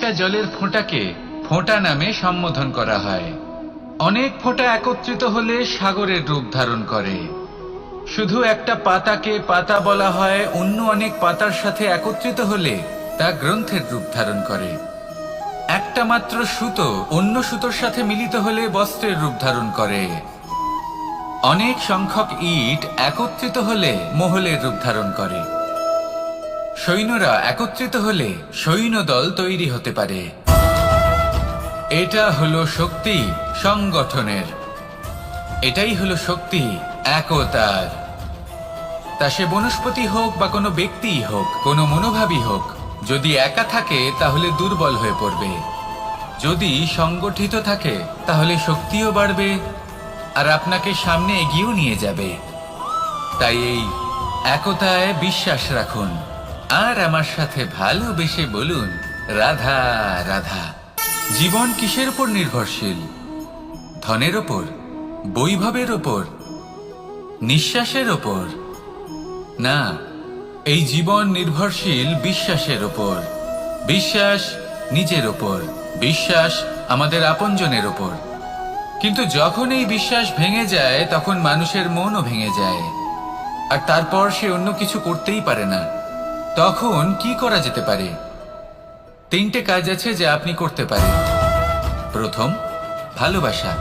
একটা জলের ফোঁটাকে ফোঁটা নামে সম্বোধন করা হয়। অনেক ফোঁটা একত্রিত হলে সাগরের রূপ ধারণ করে। শুধু একটা পাতাকে পাতা বলা হয়, অন্য অনেক পাতার সাথে একত্রিত হলে তা গ্রন্থের রূপ ধারণ করে। একটা মাত্র সুতো অন্য সুতোর সাথে মিলিত হলে বস্ত্রের রূপ ধারণ করে। অনেক সংখ্যক ইট একত্রিত হলে মহলের রূপ ধারণ করে। সৈন্যরা একত্রিত হলে সৈন্যদল তৈরি হতে পারে। এটা হলো শক্তি সংগঠনের, এটাই হলো শক্তি একতার। তা সে বনস্পতি হোক বা কোনো ব্যক্তিই হোক, কোনো মনোভাবই হোক, যদি একা থাকে তাহলে দুর্বল হয়ে পড়বে। যদি সংগঠিত থাকে তাহলে শক্তিও বাড়বে আর আপনাকে সামনে এগিয়েও নিয়ে যাবে। তাই এই একতায় বিশ্বাস রাখুন আর আমার সাথে ভালোবেসে বলুন, রাধা রাধা। জীবন কিসের উপর নির্ভরশীল? ধনের ওপর, বৈভবের ওপর, নিঃশ্বাসের ওপর? না, এই জীবন নির্ভরশীল বিশ্বাসের ওপর। বিশ্বাস নিজের ওপর, বিশ্বাস আমাদের আপনজনের ওপর। কিন্তু যখন এই বিশ্বাস ভেঙে যায় তখন মানুষের মনও ভেঙে যায়, আর তারপর সে অন্য কিছু করতেই পারে না। তখন কি করা যেতে পারে? 3টে কাজ আছে যা আপনি করতে পারেন। প্রথম, ভালোবাসা।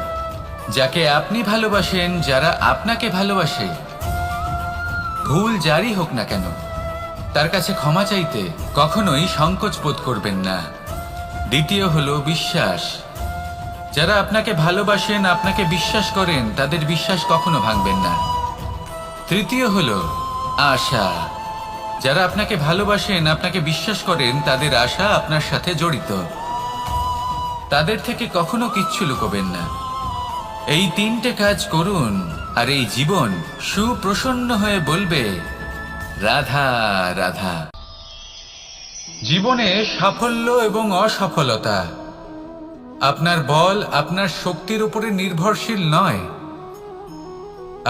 যাকে আপনি ভালোবাসেন, যারা আপনাকে ভালোবাসে, ভুল যারই হোক না কেন, তার কাছে ক্ষমা চাইতে কখনোই সংকোচ বোধ করবেন না। দ্বিতীয় হলো বিশ্বাস। যারা আপনাকে ভালোবাসেন, আপনাকে বিশ্বাস করেন, তাদের বিশ্বাস কখনো ভাঙবেন না। তৃতীয় হলো আশা। যারা আপনাকে ভালোবাসেন, আপনাকে বিশ্বাস করেন, তাদের আশা আপনার সাথে জড়িত। তাদের থেকে কখনো কিচ্ছু লুকোবেন না। এই 3টে কাজ করুন আর এই জীবন সুপ্রসন্ন হয়ে বলবে, রাধা রাধা। জীবনে সাফল্য এবং অসফলতা আপনার বল, আপনার শক্তির উপরে নির্ভরশীল নয়,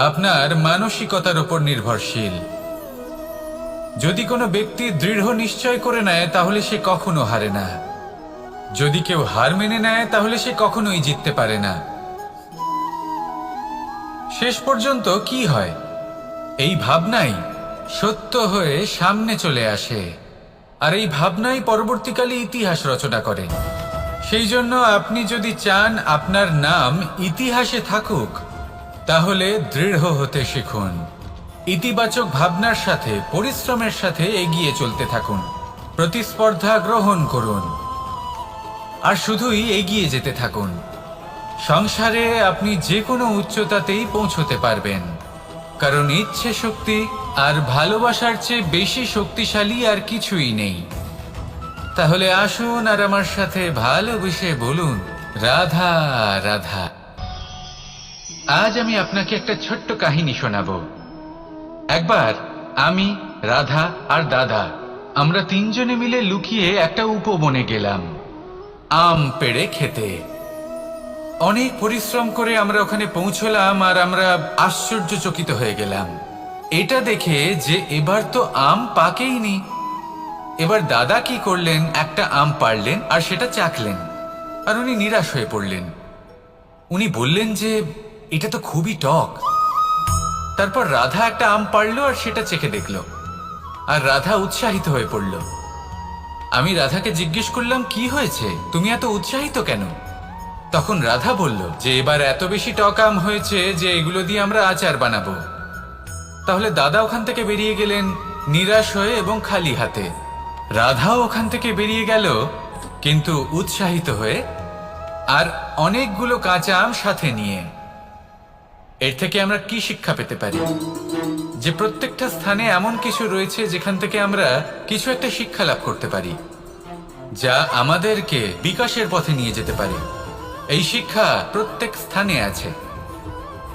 আপনার মানসিকতার উপর নির্ভরশীল। যদি কোনো ব্যক্তি দৃঢ় নিশ্চয় করে নেয় তাহলে সে কখনো হারে না। যদি কেউ হার মেনে নেয় তাহলে সে কখনোই জিততে পারে না। শেষ পর্যন্ত কি হয়? এই ভাবনাই সত্য হয়ে সামনে চলে আসে, আর এই ভাবনাই পরবর্তীকালে ইতিহাস রচনা করে। সেই জন্য আপনি যদি চান আপনার নাম ইতিহাসে থাকুক, তাহলে দৃঢ় হতে শিখুন। ইতিবাচক ভাবনার সাথে, পরিশ্রমের সাথে এগিয়ে চলতে থাকুন। প্রতিস্পর্ধা গ্রহণ করুন আর শুধুই এগিয়ে যেতে থাকুন। সংসারে আপনি যে কোনো উচ্চতাতেই পৌঁছতে পারবেন, কারণ ইচ্ছে শক্তি আর ভালোবাসার চেয়ে বেশি শক্তিশালী আর কিছুই নেই। তাহলে আসুন আর আমার সাথে ভালোবেসে বলুন, রাধা রাধা। আজ আমি আপনাকে একটা ছোট্ট কাহিনী শোনাবো। একবার আমি, রাধা আর দাদা, আমরা 3জনে মিলে লুকিয়ে একটা উপবনে গেলাম আম পেড়ে খেতে। অনেক পরিশ্রম করে আমরা ওখানে পৌঁছলাম আর আমরা আশ্চর্যচকিত হয়ে গেলাম এটা দেখে যে এবার তো আম পাকেইনি। এবার দাদা কি করলেন, একটা আম পাড়লেন আর সেটা চাখলেন, আর উনি নিরাশ হয়ে পড়লেন। উনি বললেন যে এটা তো খুবই টক। তারপর রাধা একটা আম পাড়লো আর সেটা চেখে দেখলো, আর রাধা উৎসাহিত হয়ে পড়ল। আমি রাধাকে জিজ্ঞেস করলাম, কি হয়েছে, তুমি এত উৎসাহিত কেন? তখন রাধা বলল যে এবার এত বেশি টক আম হয়েছে যে এগুলো দিয়ে আমরা আচার বানাবো। তাহলে দাদা ওখান থেকে বেরিয়ে গেলেন নিরাশ হয়ে এবং খালি হাতে। রাধাও ওখান থেকে বেরিয়ে গেল কিন্তু উৎসাহিত হয়ে, আর অনেকগুলো কাঁচা আম সাথে নিয়ে। এর থেকে আমরা কি শিক্ষা পেতে পারি? যে প্রত্যেকটা স্থানে এমন কিছু রয়েছে যেখান থেকে আমরা কিছু একটা শিক্ষা লাভ করতে পারি, যা আমাদেরকে বিকাশের পথে নিয়ে যেতে পারে। এই শিক্ষা প্রত্যেক স্থানে আছে।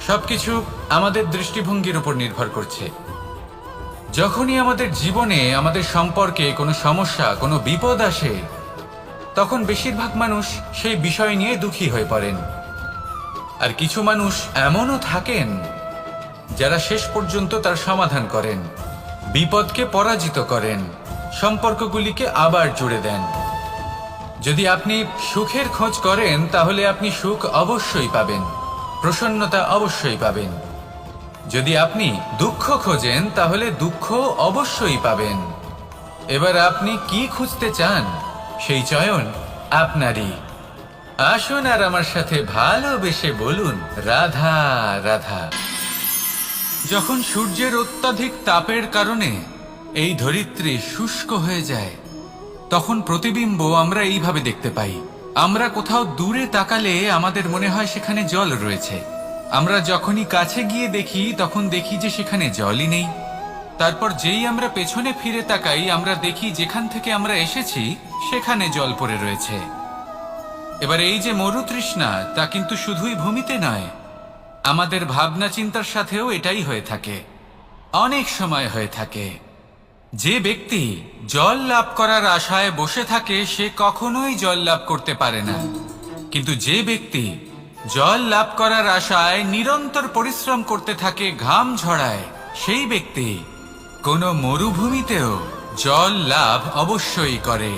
সবকিছু আমাদের দৃষ্টিভঙ্গির উপর নির্ভর করছে। যখনই আমাদের জীবনে, আমাদের সম্পর্কে কোনো সমস্যা, কোনো বিপদ আসে, তখন বেশিরভাগ মানুষ সেই বিষয় নিয়ে দুঃখী হয়ে পড়েন। আর কিছু মানুষ এমনও থাকেন যারা শেষ পর্যন্ত তার সমাধান করেন, বিপদকে পরাজিত করেন, সম্পর্কগুলিকে আবার জুড়ে দেন। যদি আপনি সুখের খোঁজ করেন তাহলে আপনি সুখ অবশ্যই পাবেন, প্রসন্নতা অবশ্যই পাবেন। যদি আপনি দুঃখ খোঁজেন তাহলে দুঃখ অবশ্যই পাবেন। এবার আপনি কি খুঁজতে চান সেই চয়ন আপনারই। আসুন আর আমার সাথে ভালোবেসে বলুন রাধা রাধা। যখন সূর্যের অত্যাধিক তাপের কারণে এই ধরিত্রী শুষ্ক হয়ে যায়, তখন প্রতিবিম্ব আমরা এইভাবে দেখতে পাই। আমরা কোথাও দূরে তাকালে আমাদের মনে হয় সেখানে জল রয়েছে। আমরা যখনই কাছে গিয়ে দেখি তখন দেখি যে সেখানে জলই নেই। তারপর যেই আমরা পেছনে ফিরে তাকাই আমরা দেখি যেখান থেকে আমরা এসেছি সেখানে জল পড়ে রয়েছে। এবার এই যে মরুতৃষ্ণা, তা কিন্তু শুধুই ভূমিতে নয়, আমাদের ভাবনা চিন্তার সাথেও এটাই হয়ে থাকে, অনেক সময় হয়ে থাকে। যে ব্যক্তি জল লাভ করার আশায় বসে থাকে সে কখনোই জল লাভ করতে পারে না। কিন্তু যে ব্যক্তি জল লাভ করার আশায় নিরন্তর পরিশ্রম করতে থাকে, ঘাম ঝরায়, সেই ব্যক্তি কোনো মরুভূমিতেও জল লাভ অবশ্যই করে।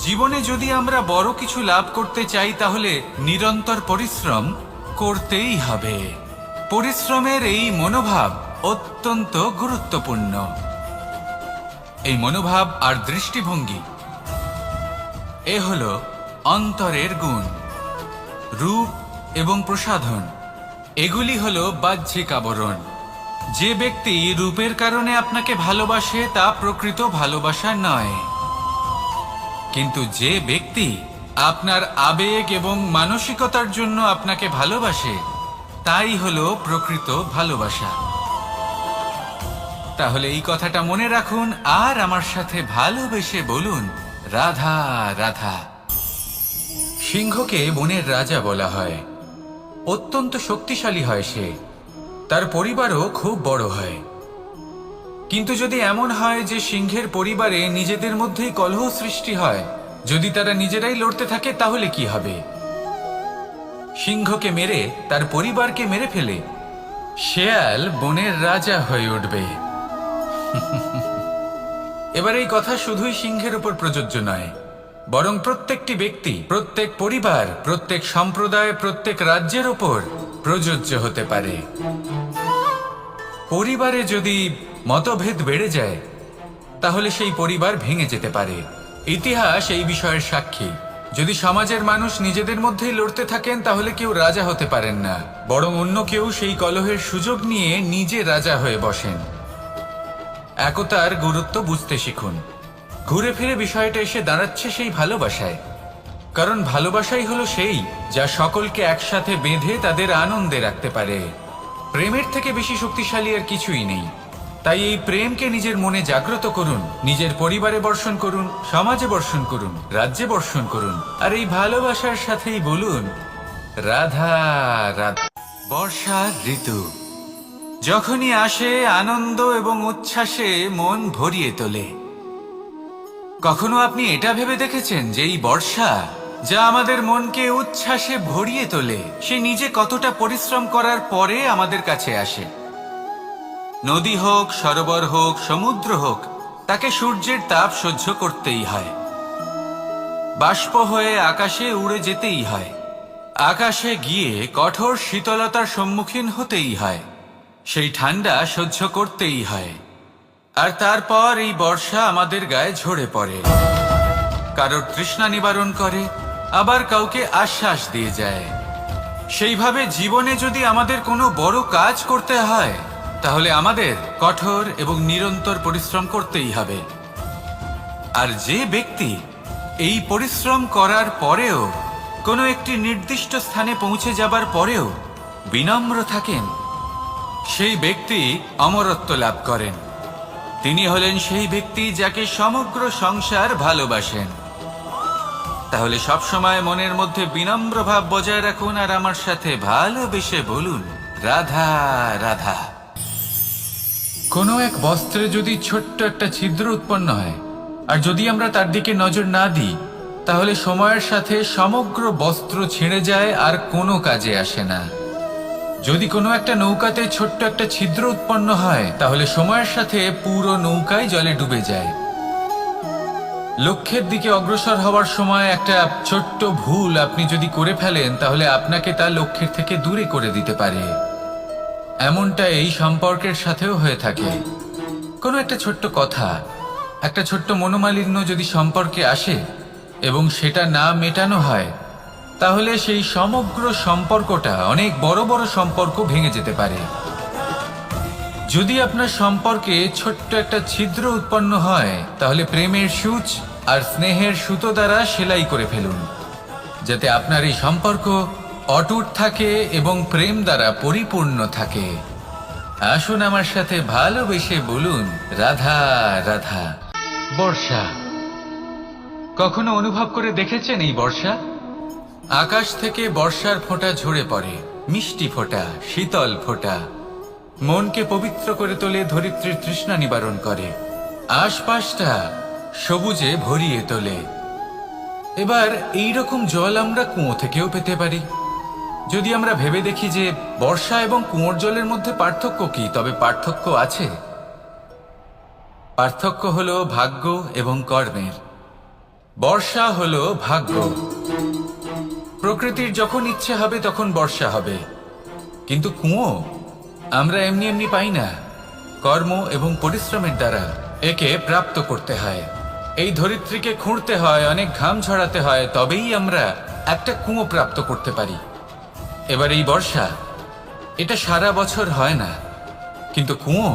জীবনে যদি আমরা বড় কিছু লাভ করতে চাই তাহলে নিরন্তর পরিশ্রম করতেই হবে। পরিশ্রমের এই মনোভাব অত্যন্ত গুরুত্বপূর্ণ। এই মনোভাব আর দৃষ্টিভঙ্গি এ হলো অন্তরের গুণ। রূপ এবং প্রসাধন এগুলি হলো বাহ্যিক আবরণ। যে ব্যক্তি রূপের কারণে আপনাকে ভালোবাসে তা প্রকৃত ভালোবাসা নয়, কিন্তু যে ব্যক্তি আপনার আবেগ এবং মানসিকতার জন্য আপনাকে ভালোবাসে তাই হলো প্রকৃত ভালোবাসা। তাহলে এই কথাটা মনে রাখুন আর আমার সাথে ভালোবেসে বলুন রাধা রাধা। সিংহকে বনের রাজা বলা হয়। অত্যন্ত শক্তিশালী হয় সে, তার পরিবারও খুব বড় হয়। কিন্তু যদি এমন হয় যে সিংহের পরিবারে নিজেদের মধ্যেই কলহ সৃষ্টি হয়, যদি তারা নিজেরাই লড়তে থাকে তাহলে কি হবে? সিংহকে মেরে তার পরিবারকে মেরে ফেলে শেয়াল বনের রাজা হয়ে উঠবে। এবার এই কথা শুধুই সিংহের উপর প্রযোজ্য নয়, বরং প্রত্যেকটি ব্যক্তি, প্রত্যেক পরিবার, প্রত্যেক সম্প্রদায়, প্রত্যেক রাজ্যের উপর প্রযোজ্য হতে পারে। পরিবারে যদি মতভেদ বেড়ে যায় তাহলে সেই পরিবার ভেঙে যেতে পারে। ইতিহাস এই বিষয়ের সাক্ষী। যদি সমাজের মানুষ নিজেদের মধ্যেই লড়তে থাকেন তাহলে কেউ রাজা হতে পারেন না, বরং অন্য কেউ সেই কলহের সুযোগ নিয়ে নিজে রাজা হয়ে বসেন। একতার গুরুত্ব বুঝতে শিখুন। ঘুরে ফিরে বিষয়টা এসে দাঁড়াচ্ছে সেই ভালোবাসায়, কারণ ভালোবাসাই হলো সেই যা সকলকে একসাথে বেঁধে তাদের আনন্দে রাখতে পারে। প্রেমের থেকে বেশি শক্তিশালী আর কিছুই নেই। তাই এই প্রেমকে নিজের মনে জাগ্রত করুন, নিজের পরিবারে বর্ষণ করুন, সমাজে বর্ষণ করুন, রাজ্যে বর্ষণ করুন, আর এই ভালোবাসার সাথেই বলুন রাধা রাধা। বর্ষার ঋতু যখনই আসে আনন্দ এবং উচ্ছ্বাসে মন ভরিয়ে তোলে। কখনো আপনি এটা ভেবে দেখেছেন যে এই বর্ষা যা আমাদের মনকে উচ্ছ্বাসে ভরিয়ে তোলে সে নিজে কতটা পরিশ্রম করার পরে আমাদের কাছে আসে? নদী হোক, সরোবর হোক, সমুদ্র হোক, তাকে সূর্যের তাপ সহ্য করতেই হয়। বাষ্প হয়ে আকাশে উড়ে যেতেই হয়। আকাশে গিয়ে কঠোর শীতলতার সম্মুখীন হতেই হয়। সেই ঠান্ডা সহ্য করতেই হয়। আর তারপর এই বর্ষা আমাদের গায়ে ঝরে পড়ে, কারোর তৃষ্ণা নিবারণ করে, আবার কাউকে আশ্বাস দিয়ে যায়। সেইভাবে জীবনে যদি আমাদের কোনো বড় কাজ করতে হয় তাহলে আমাদের কঠোর এবং নিরন্তর পরিশ্রম করতেই হবে। আর যে ব্যক্তি এই পরিশ্রম করার পরেও কোনো একটি নির্দিষ্ট স্থানে পৌঁছে যাবার পরেও বিনম্র থাকেন, সেই ব্যক্তি অমরত্ব লাভ করেন। তিনি হলেন সেই ব্যক্তি যাকে সমগ্র সংসার ভালোবাসেন। তাহলে সবসময় মনের মধ্যে বিনম্র ভাব বজায় রাখুন আর আমার সাথে ভালোবেসে বলুন রাধা রাধা। কোনো এক বস্ত্রে যদি ছোট্ট একটা ছিদ্র উৎপন্ন হয় আর যদি আমরা তার দিকে নজর না দিই তাহলে সময়ের সাথে সমগ্র বস্ত্র ছিঁড়ে যায় আর কোনো কাজে আসে না। যদি কোনো একটা নৌকাতে ছোট্ট একটা ছিদ্র উৎপন্ন হয় তাহলে সময়ের সাথে পুরো নৌকাই জলে ডুবে যায়। লক্ষ্যের দিকে অগ্রসর হওয়ার সময় একটা ছোট্ট ভুল আপনি যদি করে ফেলেন, তাহলে আপনাকে তা লক্ষ্যের থেকে দূরে করে দিতে পারে। এমনটা এই সম্পর্কের সাথেও হয়ে থাকে। কোনো একটা ছোট্ট কথা, একটা ছোট্ট মনোমালিন্য যদি সম্পর্কে আসে এবং সেটা না মেটানো হয়, তাহলে সেই সমগ্র সম্পর্কটা অনেক বড় বড় সম্পর্ক ভেঙে যেতে পারে। যদি আপনার সম্পর্কে ছোট্ট একটা ছিদ্র উৎপন্ন হয়, তাহলে প্রেমের সূচ আর স্নেহের সুতো দ্বারা সেলাই করে ফেলুন, যাতে আপনার এই সম্পর্ক অটুট থাকে এবং প্রেম দ্বারা পরিপূর্ণ থাকে। আসুন আমার সাথে ভালোবেসে বলুন, রাধা রাধা। বর্ষা। কখনো অনুভব করে দেখেছেন এই বর্ষা? আকাশ থেকে বর্ষার ফোঁটা ঝরে পড়ে, মিষ্টি ফোঁটা, শীতল ফোঁটা, মনকে পবিত্র করে তোলে, ধরিত্রীর তৃষ্ণা নিবারণ করে, আশপাশটা সবুজে ভরিয়ে তোলে। এবার এইরকম জল আমরা কুয়ো থেকেও পেতে পারি। যদি আমরা ভেবে দেখি যে বর্ষা এবং কুয়োর জলের মধ্যে পার্থক্য কি, তবে পার্থক্য আছে। পার্থক্য হলো ভাগ্য এবং কর্মের। বর্ষা হলো ভাগ্য। প্রকৃতির যখন ইচ্ছে হবে তখন বর্ষা হবে, কিন্তু কুয়ো আমরা এমনি এমনি পাই না। কর্ম এবং পরিশ্রমের দ্বারা একে প্রাপ্ত করতে হয়। এই ধরিত্রীকে খুঁড়তে হয়, অনেক ঘাম ঝরাতে হয়, তবেই আমরা একটা কুয়ো প্রাপ্ত করতে পারি। এবার এই বর্ষা, এটা সারা বছর হয় না, কিন্তু কুয়ো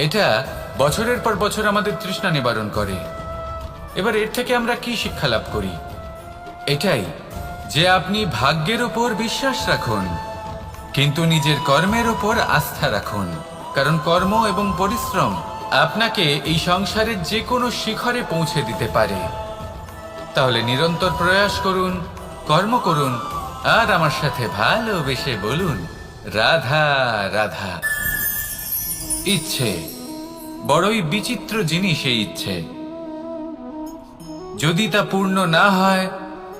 এটা বছরের পর বছর আমাদের তৃষ্ণা নিবারণ করে। এবার এর থেকে আমরা কি শিক্ষা লাভ করি? এটাই যে আপনি ভাগ্যের উপর বিশ্বাস রাখুন, কিন্তু নিজের কর্মের উপর আস্থা রাখুন। কারণ কর্ম এবং পরিশ্রম আপনাকে এই সংসারের যে কোনো শিখরে পৌঁছে দিতে পারে। তাহলে নিরন্তর প্রয়াস করুন, কর্ম করুন, আর আমার সাথে ভালোবেসে বলুন, রাধা রাধা। ইচ্ছে বড়ই বিচিত্র জিনিস। এই ইচ্ছে যদি তা পূর্ণ না হয়,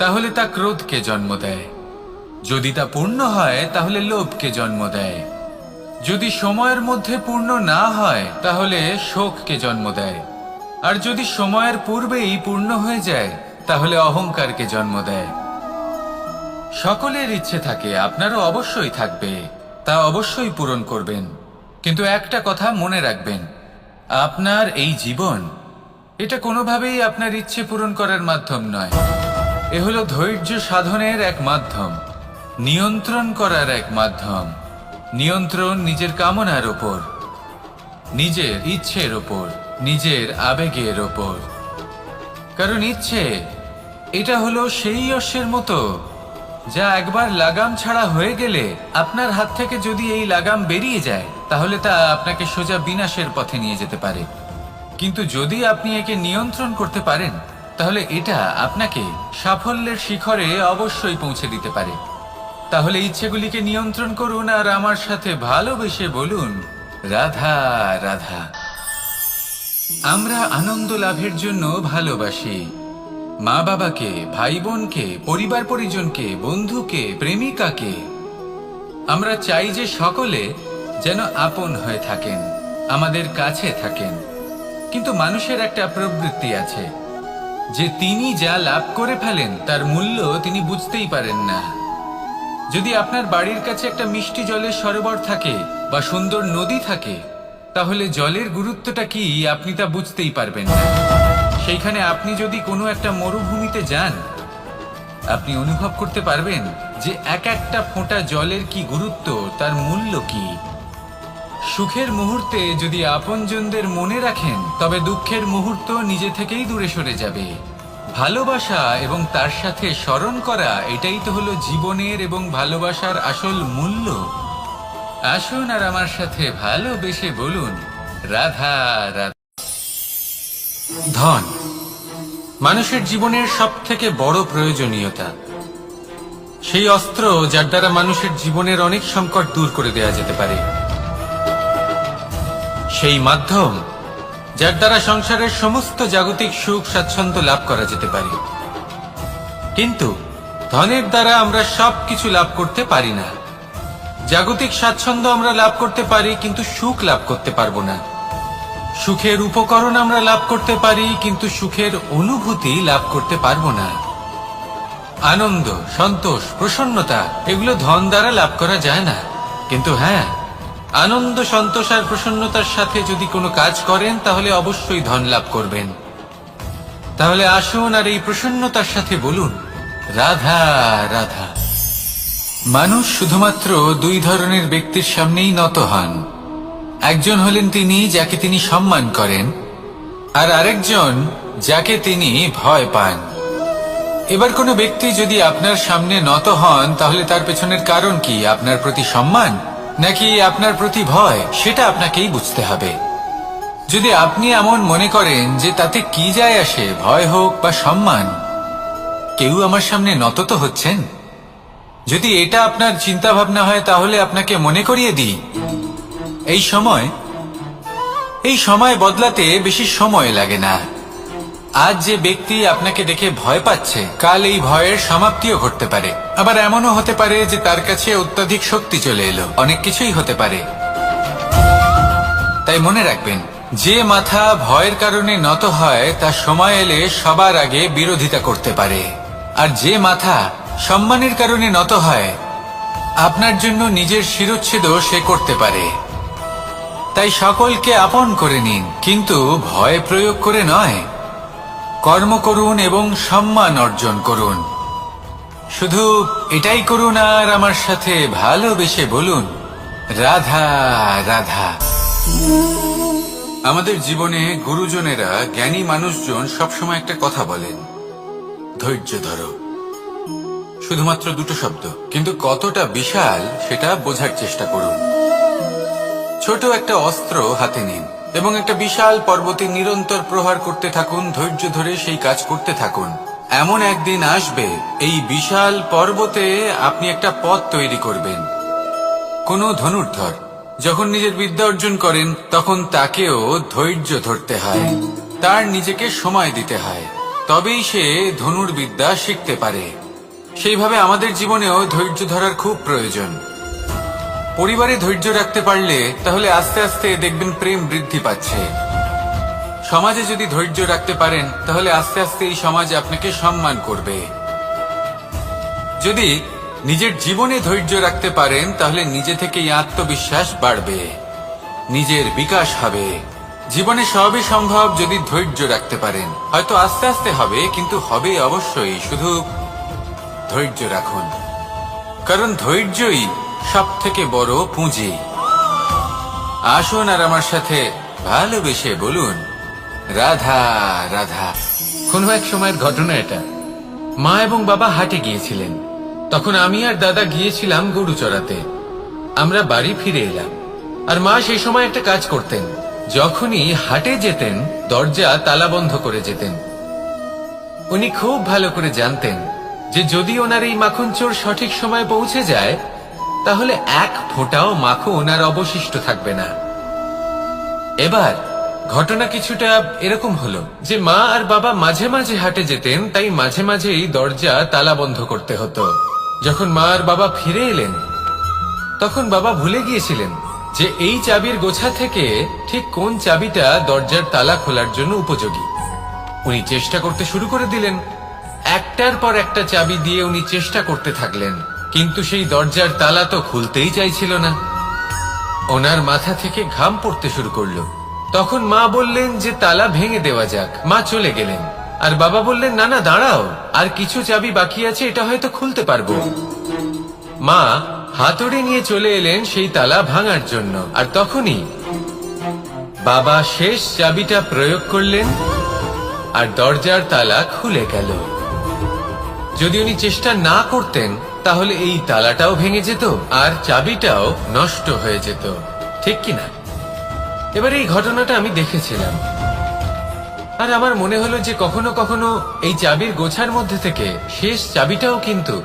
তাহলে তা ক্রোধকে জন্ম দেয়। যদি তা পূর্ণ হয়, তাহলে লোভকে জন্ম দেয়। যদি সময়ের মধ্যে পূর্ণ না হয়, তাহলে শোককে জন্ম দেয়। আর যদি সময়ের পূর্বেই পূর্ণ হয়ে যায়, তাহলে অহংকারকে জন্ম দেয়। সকলের ইচ্ছে থাকে, আপনারও অবশ্যই থাকবে, তা অবশ্যই পূরণ করবেন। কিন্তু একটা কথা মনে রাখবেন, আপনার এই জীবন, এটা কোনোভাবেই আপনার ইচ্ছে পূরণ করার মাধ্যম নয়। এ হলো ধৈর্য সাধনের এক মাধ্যম, নিয়ন্ত্রণ করার এক মাধ্যম। নিয়ন্ত্রণ নিজের কামনার ওপর, নিজের ইচ্ছের ওপর, নিজের আবেগের ওপর। কারণ ইচ্ছে এটা হলো সেই অশ্বের মতো, যা একবার লাগাম ছাড়া হয়ে গেলে, আপনার হাত থেকে যদি এই লাগাম বেরিয়ে যায়, তাহলে তা আপনাকে সোজা বিনাশের পথে নিয়ে যেতে পারে। কিন্তু যদি আপনি একে নিয়ন্ত্রণ করতে পারেন, তাহলে এটা আপনাকে সাফল্যের শিখরে অবশ্যই পৌঁছে দিতে পারে। তাহলে ইচ্ছেগুলিকে নিয়ন্ত্রণ করুন, আর আমার সাথে ভালোবেসে বলুন, রাধা রাধা। আমরা আনন্দ লাভের জন্য ভালোবাসি মা বাবাকে, ভাই বোনকে, পরিবার পরিজনকে, বন্ধুকে, প্রেমিকাকে। আমরা চাই যে সকলে যেন আপন হয়ে থাকেন, আমাদের কাছে থাকেন। কিন্তু মানুষের একটা প্রবৃত্তি আছে যে তিনি যা লাভ করে ফেলেন তার মূল্য তিনি বুঝতেই পারেন না। যদি আপনার বাড়ির কাছে একটা মিষ্টি জলের সরোবর থাকে বা সুন্দর নদী থাকে, তাহলে জলের গুরুত্বটা কি আপনি তা বুঝতেই পারবেন না। সেইখানে আপনি যদি কোনো একটা মরুভূমিতে যান, আপনি অনুভব করতে পারবেন যে এক একটা ফোঁটা জলের কি গুরুত্ব, তার মূল্য কি। সুখের মুহূর্তে যদি আপনজনদের মনে রাখেন, তবে দুঃখের মুহূর্ত নিজে থেকেই দূরে সরে যাবে। ভালোবাসা এবং তার সাথে স্মরণ করা, এটাই তো হলো জীবনের এবং ভালোবাসার আসল মূল্য। আসুন আর আমার সাথে ভালোবেসে বলুন, রাধা রাধা। ধন মানুষের জীবনের সব থেকে বড় প্রয়োজনীয়তা, সেই অস্ত্র যার দ্বারা মানুষের জীবনের অনেক সংকট দূর করে দেওয়া যেতে পারে, সেই মাধ্যম যার দ্বারা সংসারের সমস্ত জাগতিক সুখ স্বাচ্ছন্দ্য লাভ করা যেতে পারে। কিন্তু ধনের দ্বারা আমরা সবকিছু লাভ করতে পারি না। জাগতিক স্বাচ্ছন্দ্য আমরা লাভ করতে পারি, কিন্তু সুখ লাভ করতে পারবো না। সুখের উপকরণ আমরা লাভ করতে পারি, কিন্তু সুখের অনুভূতি লাভ করতে পারবো না। আনন্দ, সন্তোষ, প্রসন্নতা এগুলো ধন দ্বারা লাভ করা যায় না। কিন্তু হ্যাঁ, আনন্দ, সন্তোষ আর প্রসন্নতার সাথে যদি কোনো কাজ করেন তাহলে অবশ্যই ধন লাভ করবেন। তাহলে আসুন আর এই প্রসন্নতার সাথে বলুন, রাধা রাধা। মানুষ শুধুমাত্র দুই ধরনের ব্যক্তির সামনেই নত হন। একজন হলেন তিনি যাকে তিনি সম্মান করেন, আর আরেকজন যাকে তিনি ভয় পান। এবার কোনো ব্যক্তি যদি আপনার সামনে নত হন তাহলে তার পেছনের কারণ কি? আপনার প্রতি সম্মান নাকি আপনার প্রতি ভয়? সেটা আপনাকেই বুঝতে হবে। যদি আপনি এমন মনে করেন যে তাতে কি যায় আসে, ভয় হোক বা সম্মান, কেউ আমার সামনে নত তো হচ্ছেন, যদি এটা আপনার চিন্তা ভাবনা হয় তাহলে আপনাকে মনে করিয়ে দিই, এই সময় বদলাতে বেশি সময় লাগে না। আজ যে ব্যক্তি আপনাকে দেখে ভয় পাচ্ছে, কাল এই ভয়ের সমাপ্তিও ঘটতে পারে। আবার এমনও হতে পারে যে তার কাছে অত্যধিক শক্তি চলে এলো। অনেক কিছুই হতে পারে। তাই মনে রাখবেন, যে মাথা ভয়ের কারণে নত হয় তা সময় এলে সবার আগে বিরোধিতা করতে পারে, আর যে মাথা সম্মানের কারণে নত হয় আপনার জন্য নিজের শিরচ্ছেদও সে করতে পারে। তাই সকলকে আপন করে নিন, কিন্তু ভয় প্রয়োগ করে নয়। কর্ম করুন এবং সম্মান অর্জন করুন। শুধু এটাই করুন আর আমার সাথে ভালোবেসে বলুন, রাধা রাধা। আমাদের জীবনে গুরুজনেরা, জ্ঞানী মানুষজন সবসময় একটা কথা বলেন, ধৈর্য ধরো। শুধুমাত্র দুটো শব্দ, কিন্তু কতটা বিশাল সেটা বোঝার চেষ্টা করুন। ছোট একটা অস্ত্র হাতে নিন এবং একটা বিশাল পর্বতে নিরন্তর প্রহার করতে থাকুন। ধৈর্য ধরে সেই কাজ করতে থাকুন। এমন একদিন আসবে এই বিশাল পর্বতে আপনি একটা পথ তৈরি করবেন। কোনো ধনুর্ধর যখন নিজের বিদ্যা অর্জন করেন তখন তাকেও ধৈর্য ধরতে হয়, তার নিজেকে সময় দিতে হয়, তবেই সে ধনুর্বিদ্যা শিখতে পারে। সেইভাবে আমাদের জীবনেও ধৈর্য ধরার খুব প্রয়োজন। পরিবারে ধৈর্য রাখতে পারলে তাহলে আস্তে আস্তে দেখবেন প্রেম বৃদ্ধি পাচ্ছে। সমাজে যদি ধৈর্য রাখতে পারেন তাহলে আস্তে আস্তে এই সমাজ আপনাকে সম্মান করবে। যদি নিজের জীবনে ধৈর্য রাখতে পারেন তাহলে নিজে থেকেই আত্মবিশ্বাস বাড়বে, নিজের বিকাশ হবে। জীবনে সবই সম্ভব যদি ধৈর্য রাখতে পারেন। হয়তো আস্তে আস্তে হবে, কিন্তু হবে অবশ্যই। শুধু ধৈর্য রাখুন, কারণ ধৈর্যই সব থেকে বড় পুঁজি। আসুন আর আমার সাথে ভালোবেসে বলুন, রাধা রাধা। কোনো এক সময়ের ঘটনা এটা। মা এবং বাবা হাটে গিয়েছিলেন। তখন আমি আর দাদা গিয়েছিলাম গরু চড়াতে। আমরা বাড়ি ফিরে এলাম, আর মা সেই সময় একটা কাজ করতেন। যখনই হাটে যেতেন দরজা তালা বন্ধ করে যেতেন। উনি খুব ভালো করে জানতেন যে যদি ওনার এই মাখন চোর সঠিক সময় পৌঁছে যায় তাহলে এক ফোঁটাও মাখন আর অবশিষ্ট থাকবে না। এবার ঘটনা কিছুটা এরকম হলো যে মা আর বাবা মাঝে মাঝে হাটে যেতেন, তাই মাঝে মাঝেই দরজা তালা বন্ধ করতে হতো। যখন মা আর বাবা ফিরে এলেন তখন বাবা ভুলে গিয়েছিলেন যে এই চাবির গোছা থেকে ঠিক কোন চাবিটা দরজার তালা খোলার জন্য উপযোগী। উনি চেষ্টা করতে শুরু করে দিলেন। একটার পর একটা চাবি দিয়ে উনি চেষ্টা করতে থাকলেন, কিন্তু সেই দরজার তালা তো খুলতেই চাইছিল না। ওনার মাথা থেকে ঘাম পড়তে শুরু করলো। তখন মা বললেন যে তালা ভেঙে দেওয়া যাক। মা চলে গেলেন, আর বাবা বললেন, না না দাঁড়াও, আর কিছু চাবি বাকি আছে, এটা হয়তো খুলতে পারবো। মা হাতুড়ি নিয়ে চলে এলেন সেই তালা ভাঙার জন্য, আর তখনই বাবা শেষ চাবিটা প্রয়োগ করলেন আর দরজার তালা খুলে গেল। যদি উনি চেষ্টা না করতেন তাহলে এই তালাটাও ভেঙে যেত আর চাবিটাও নষ্ট হয়ে যেত, ঠিক কিনা? এবার এই ঘটনাটা আমি দেখেছিলাম, আর আমার মনে হলো যে কখনো কখনো এই চাবির গোছার মধ্যে থেকে শেষ চাবিটাও কিন্তু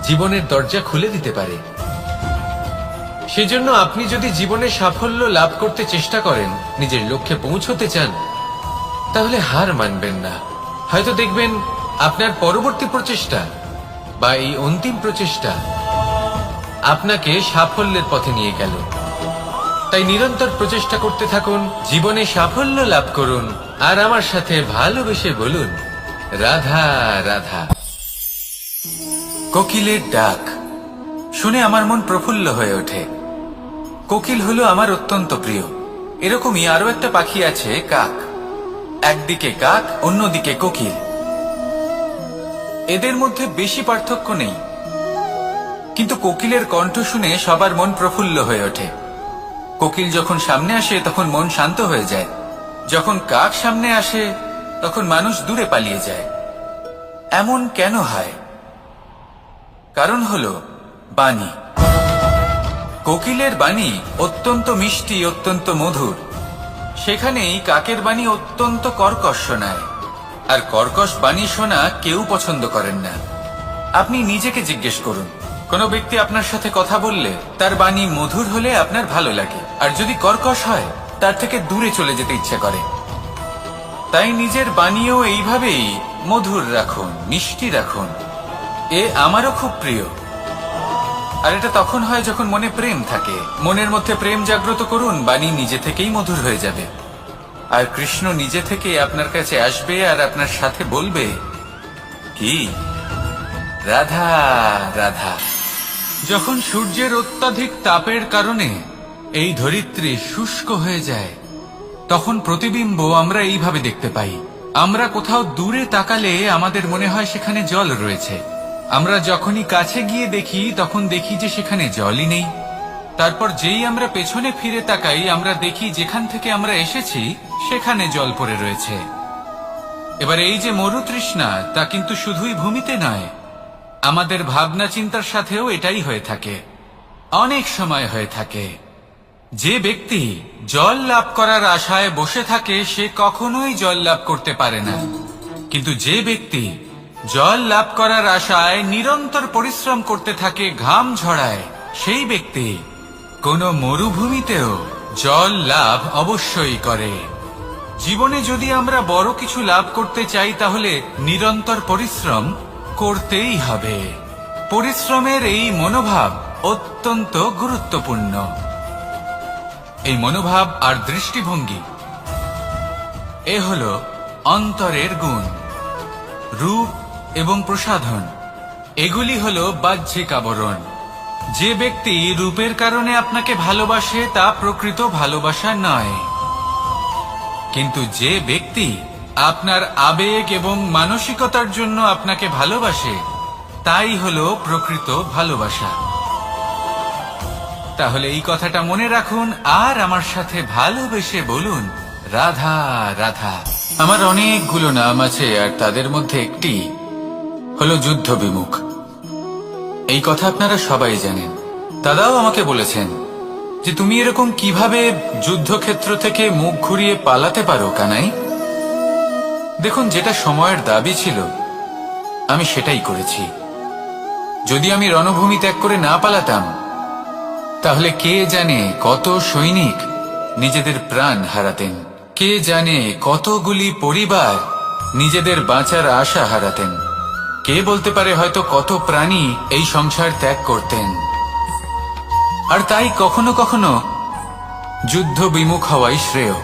জীবনের দরজা খুলে দিতে পারে। সেজন্য আপনি যদি জীবনে সাফল্য লাভ করতে চেষ্টা করেন, নিজের লক্ষ্যে পৌঁছতে চান, তাহলে হার মানবেন না। হয়তো দেখবেন আপনার পরবর্তী প্রচেষ্টা বা এই অন্তিম প্রচেষ্টা আপনাকে সাফল্যের পথে নিয়ে গেল। তাই নিরন্তর প্রচেষ্টা করতে থাকুন, জীবনে সাফল্য লাভ করুন, আর আমার সাথে ভালোবেসে বলুন, রাধা রাধা। কোকিলের ডাক শুনে আমার মন প্রফুল্ল হয়ে ওঠে। কোকিল হলো আমার অত্যন্ত প্রিয়। এরকমই আরো একটা পাখি আছে, কাক। একদিকে কাক, অন্যদিকে কোকিল। এদের মধ্যে বেশি পার্থক্য নেই, কিন্তু কোকিলের কণ্ঠ শুনে সবার মন প্রফুল্ল হয়ে ওঠে। কোকিল যখন সামনে আসে তখন মন শান্ত হয়ে যায়, যখন কাক সামনে আসে তখন মানুষ দূরে পালিয়ে যায়। এমন কেন হয়? কারণ হলো বাণী। কোকিলের বাণী অত্যন্ত মিষ্টি, অত্যন্ত মধুর। সেখানেই কাকের বাণী অত্যন্ত কর্কশ শোনায়, আর কর্কশ বাণী শোনা কেউ পছন্দ করেন না। আপনি নিজেকে জিজ্ঞেস করুন, কোনো ব্যক্তি আপনার সাথে কথা বললে তার বাণী মধুর হলে আপনার ভালো লাগে, আর যদি কর্কশ হয় তার থেকে দূরে চলে যেতে ইচ্ছে করে। তাই নিজের বাণীও এইভাবেই মধুর রাখুন, মিষ্টি রাখুন। এ আমারও খুব প্রিয়। আর এটা তখন হয় যখন মনে প্রেম থাকে। মনের মধ্যে প্রেম জাগ্রত করুন, বাণী নিজে থেকেই মধুর হয়ে যাবে। আর কৃষ্ণ নিজে থেকে আপনার কাছে আসবে আর আপনার সাথে বলবে, কি রাধা রাধা। যখন সূর্যের অত্যাধিক তাপের কারণে এই ধরিত্রী শুষ্ক হয়ে যায়, তখন প্রতিবিম্ব আমরা এইভাবে দেখতে পাই। আমরা কোথাও দূরে তাকালে আমাদের মনে হয় সেখানে জল রয়েছে। আমরা যখনই কাছে গিয়ে দেখি তখন দেখি যে সেখানে জলই নেই। তারপর যেই আমরা পেছনে ফিরে তাকাই, আমরা দেখি যেখান থেকে আমরা এসেছি সেখানে জল পড়ে রয়েছে। এবার এই যে মরুতৃষ্ণা, তা কিন্তু শুধুই ভূমিতে নয়, আমাদের ভাবনা চিন্তার সাথেও এটাই হয়ে থাকে। অনেক সময় হয়ে থাকে। যে ব্যক্তি জল লাভ করার আশায় বসে থাকে সে কখনোই জল লাভ করতে পারে না, কিন্তু যে ব্যক্তি জল লাভ করার আশায় নিরন্তর পরিশ্রম করতে থাকে, ঘাম ঝরায়, সেই ব্যক্তি কোনো মরুভূমিতেও জল লাভ অবশ্যই করে। জীবনে যদি আমরা বড় কিছু লাভ করতে চাই তাহলে নিরন্তর পরিশ্রম করতেই হবে। পরিশ্রমের এই মনোভাব অত্যন্ত গুরুত্বপূর্ণ। এই মনোভাব আর দৃষ্টিভঙ্গি এ হলো অন্তরের গুণ। রূপ এবং প্রসাধন এগুলি হলো বাহ্যিক আবরণ। যে ব্যক্তি রূপের কারণে আপনাকে ভালোবাসে তা প্রকৃত ভালোবাসা নয়, কিন্তু যে ব্যক্তি আপনার আবেগ এবং মানসিকতার জন্য আপনাকে ভালোবাসে তাই হলো প্রকৃত ভালোবাসা। তাহলে এই কথাটা মনে রাখুন আর আমার সাথে ভালোবেসে বলুন, রাধা রাধা। আমার অনেকগুলো নাম আছে, আর তাদের মধ্যে একটি হলো যুদ্ধ বিমুখ। এই কথা আপনারা সবাই জানেন। দাদাও আমাকে বলেছেন যে তুমি এরকম কিভাবে যুদ্ধক্ষেত্র থেকে মুখ ঘুরিয়ে পালাতে পারো কানাই। দেখুন, যেটা সময়ের দাবি ছিল আমি সেটাই করেছি। যদি আমি রণভূমি ত্যাগ করে না পালাতাম তাহলে কে জানে কত সৈনিক নিজেদের প্রাণ হারাতেন, কে জানে কতগুলি পরিবার নিজেদের বাঁচার আশা হারাতেন, কে বলতে পারে হয়তো কত প্রাণী এই সংসার ত্যাগ করতেন। আর তাই কখনো কখনো যুদ্ধ বিমুখ হওয়াই শ্রেয়।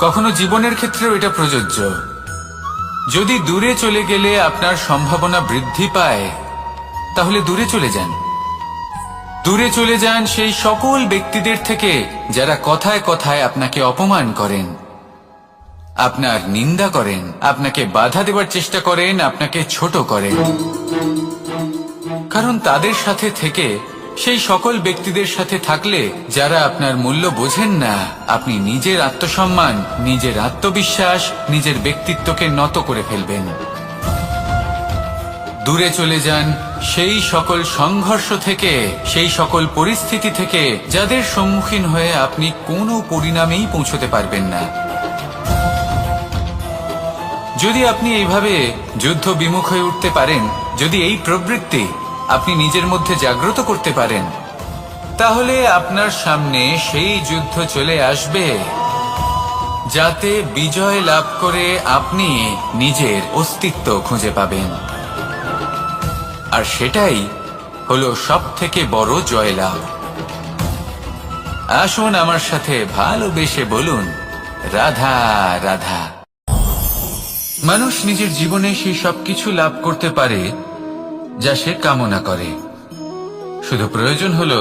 কখনো জীবনের ক্ষেত্রেও এটা প্রযোজ্য। যদি দূরে চলে গেলে আপনার সম্ভাবনা বৃদ্ধি পায় তাহলে দূরে চলে যান। দূরে চলে যান সেই সকল ব্যক্তিদের থেকে যারা কথায় কথায় আপনাকে অপমান করেন, আপনার নিন্দা করেন, আপনাকে বাধা দেওয়ার চেষ্টা করেন, আপনাকে ছোট করেন। কারণ তাদের সাথে থেকে, সেই সকল ব্যক্তিদের সাথে থাকলে যারা আপনার মূল্য বোঝেন না, আপনি নিজের আত্মসম্মান, নিজের আত্মবিশ্বাস, নিজের ব্যক্তিত্বকে নত করে ফেলবেন। দূরে চলে যান সেই সকল সংঘর্ষ থেকে, সেই সকল পরিস্থিতি থেকে যাদের সম্মুখীন হয়ে আপনি কোনো পরিণামেই পৌঁছতে পারবেন না। যদি আপনি এইভাবে যুদ্ধ বিমুখ হয়ে উঠতে পারেন, যদি এই প্রবৃত্তি আপনি নিজের মধ্যে জাগ্রত করতে পারেন, তাহলে আপনার সামনে সেই যুদ্ধ চলে আসবে যাতে বিজয় লাভ করে আপনি নিজের অস্তিত্ব খুঁজে পাবেন। আর সেটাই হলো সবথেকে বড় জয়লাভ। আসুন আমার সাথে ভালোবেসে বলুন, রাধা রাধা। মানুষ নিজের জীবনে সেই সবকিছু লাভ করতে পারে যা সে কামনা করে। শুধু প্রয়োজন হলো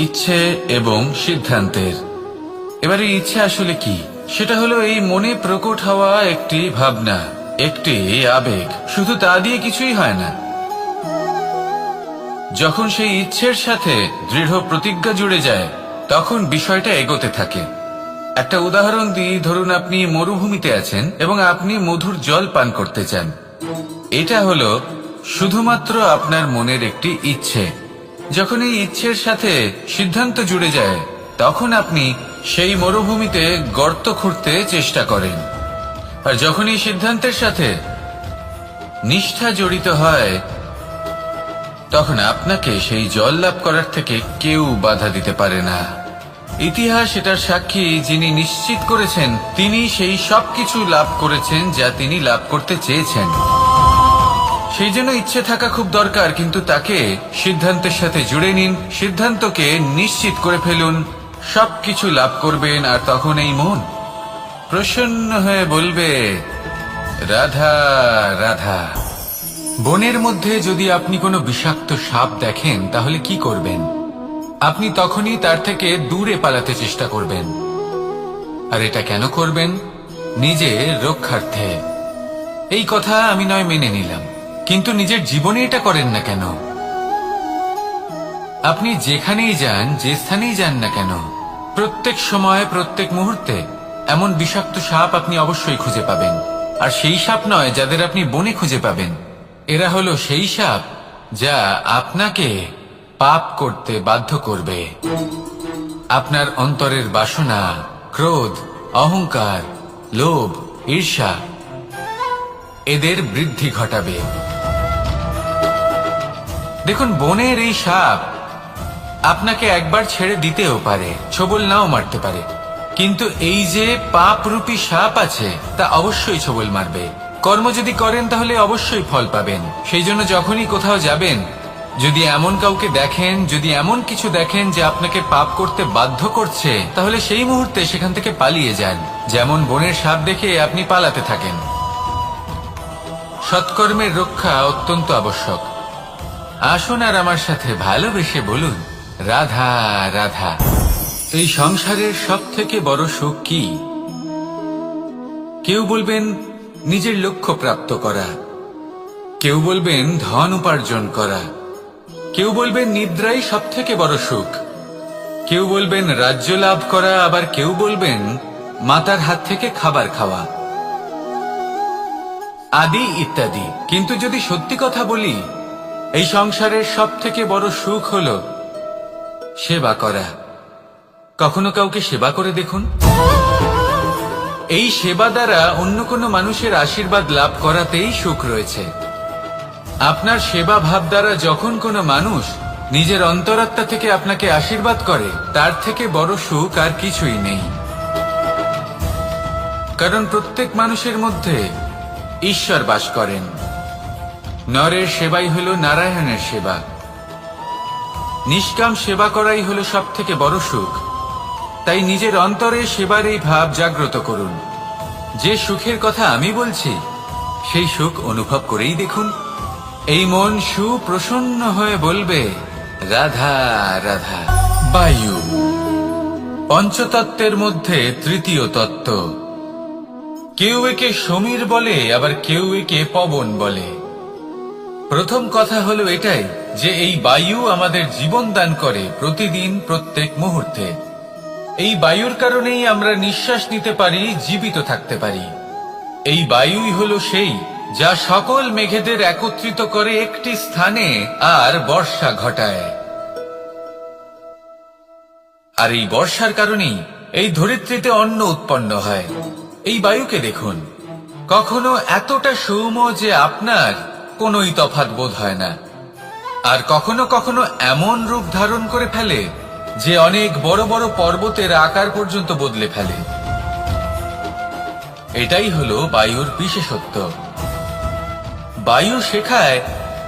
ইচ্ছে এবং সিদ্ধান্তের। এবারে ইচ্ছে আসলে কি? সেটা হলো এই মনে প্রকট হওয়া একটি ভাবনা, একটি আবেগ। শুধু তা দিয়ে কিছুই হয় না। যখন সেই ইচ্ছের সাথে দৃঢ় প্রতিজ্ঞা জুড়ে যায়, তখন বিষয়টা এগোতে থাকে। একটা উদাহরণ দিই, ধরুন আপনি মরুভূমিতে আছেন এবং আপনি মধুর জল পান করতে চান। এটা হলো শুধুমাত্র আপনার মনের একটি ইচ্ছে। যখন এই ইচ্ছের সাথে সিদ্ধান্ত জুড়ে যায়, তখন আপনি সেই মরুভূমিতে গর্ত খুঁড়তে চেষ্টা করেন। আর যখন এই সিদ্ধান্তের সাথে নিষ্ঠা জড়িত হয়, তখন আপনাকে সেই জল লাভ করার থেকে কেউ বাধা দিতে পারে না। ইতিহাস এটার সাক্ষী, যিনি নিশ্চিত করেছেন তিনি সেই সবকিছু লাভ করেছেন যা তিনি লাভ করতে চেয়েছেন। সেই জন্য ইচ্ছে থাকা খুব দরকার, কিন্তু তাকে সিদ্ধান্তের সাথে জুড়ে নিন, সিদ্ধান্তকে নিশ্চিত করে ফেলুন, সবকিছু লাভ করবেন। আর তখন এই মন প্রসন্ন হয়ে বলবে, রাধা রাধা। বনের মধ্যে যদি আপনি কোনো বিষাক্ত সাপ দেখেন, তাহলে কি করবেন? আপনি তখনই তার থেকে দূরে পালাতে চেষ্টা করবেন। আর এটা কেন করবেন? নিজের রক্ষার্থে। এই কথা আমি নয় মেনে নিলাম, কিন্তু নিজের জীবনে এটা করেন না কেন? আপনি যেখানেই যান, যে স্থানেই যান না কেন, প্রত্যেক সময় প্রত্যেক মুহূর্তে এমন বিষাক্ত সাপ আপনি অবশ্যই খুঁজে পাবেন। আর সেই সাপ নয় যাদের আপনি বনে খুঁজে পাবেন, এরা হলো সেই সাপ যা আপনাকে পাপ করতে বাধ্য করবে। আপনার অন্তরের বাসনা, ক্রোধ, অহংকার, লোভ, ঈর্ষা এদের বৃদ্ধি ঘটাবে। দেখুন, বনের এই সাপ আপনাকে একবার ছেড়ে দিতেও পারে, ছোবল নাও মারতে পারে, কিন্তু এই যে পাপরূপী সাপ আছে তা অবশ্যই ছোবল মারবে। কর্ম যদি করেন তাহলে অবশ্যই ফল পাবেন। সেই জন্য যখনই কোথাও যাবেন, যদি এমন কাউকে দেখেন, যদি এমন কিছু দেখেন যে আপনাকে পাপ করতে বাধ্য করছে, তাহলে সেই মুহূর্তে সেখান থেকে পালিয়ে যান। যেমন বনের সাপ দেখে আপনি পালাতে থাকেন। সৎকর্মের রক্ষা অত্যন্ত আবশ্যক। আসুন আর আমার সাথে ভালোবেসে বলুন, রাধা রাধা। এই সংসারের সব থেকে বড় সুখ কি? কেউ বলবেন নিজের লক্ষ্য প্রাপ্ত করা, কেউ বলবেন ধন উপার্জন করা, কেউ বলবেন নিদ্রাই সব থেকে বড় সুখ, কেউ বলবেন রাজ্য লাভ করা, আবার কেউ বলবেন মাতার হাত থেকে খাবার খাওয়া, আদি ইত্যাদি। কিন্তু যদি সত্যি কথা বলি, এই সংসারের সব থেকে বড় সুখ হলো সেবা করা। কখনো কাউকে সেবা করে দেখুন। এই সেবা দ্বারা অন্য কোনো মানুষের আশীর্বাদ লাভ করাতেই সুখ রয়েছে। আপনার সেবা ভাব দ্বারা যখন কোনো মানুষ নিজের অন্তরাত্মা থেকে আপনাকে আশীর্বাদ করে, তার থেকে বড় সুখ আর কিছুই নেই। কারণ প্রত্যেক মানুষের মধ্যে ঈশ্বর বাস করেন। নরের সেবাই হলো নারায়ণের সেবা। নিষ্কাম সেবা করাই হলো সব থেকে বড় সুখ। তাই নিজের অন্তরে সেবার এই ভাব জাগ্রত করুন। যে সুখের কথা আমি বলছি, সেই সুখ অনুভব করেই দেখুন। এই মন সুপ্রসন্ন হয়ে বলবে, রাধা রাধা। বায়ু পঞ্চতত্ত্বের মধ্যে তৃতীয় তত্ত্ব। কেউ একে সমীর বলে, আবার কেউ একে পবন বলে। প্রথম কথা হলো এটাই যে এই বায়ু আমাদের জীবন দান করে প্রতিদিন, প্রত্যেক মুহূর্তে। এই বায়ুর কারণেই আমরা নিঃশ্বাস নিতে পারি, জীবিত থাকতে পারি। এই বায়ুই হলো সেই যা সকল মেঘেদের একত্রিত করে একটি স্থানে আর বর্ষা ঘটায়। আর এই বর্ষার কারণেই এই ধরিত্রীতে অন্ন উৎপন্ন হয়। এই বায়ুকে দেখুন, কখনো এতটা সৌম্য যে আপনার কোনোই তফাৎ বোধ হয় না, আর কখনো কখনো এমন রূপ ধারণ করে ফেলে যে অনেক বড় বড় পর্বতের আকার পর্যন্ত বদলে ফেলে। এটাই হলো বায়ুর বিশেষত্ব। বায়ু শেখায়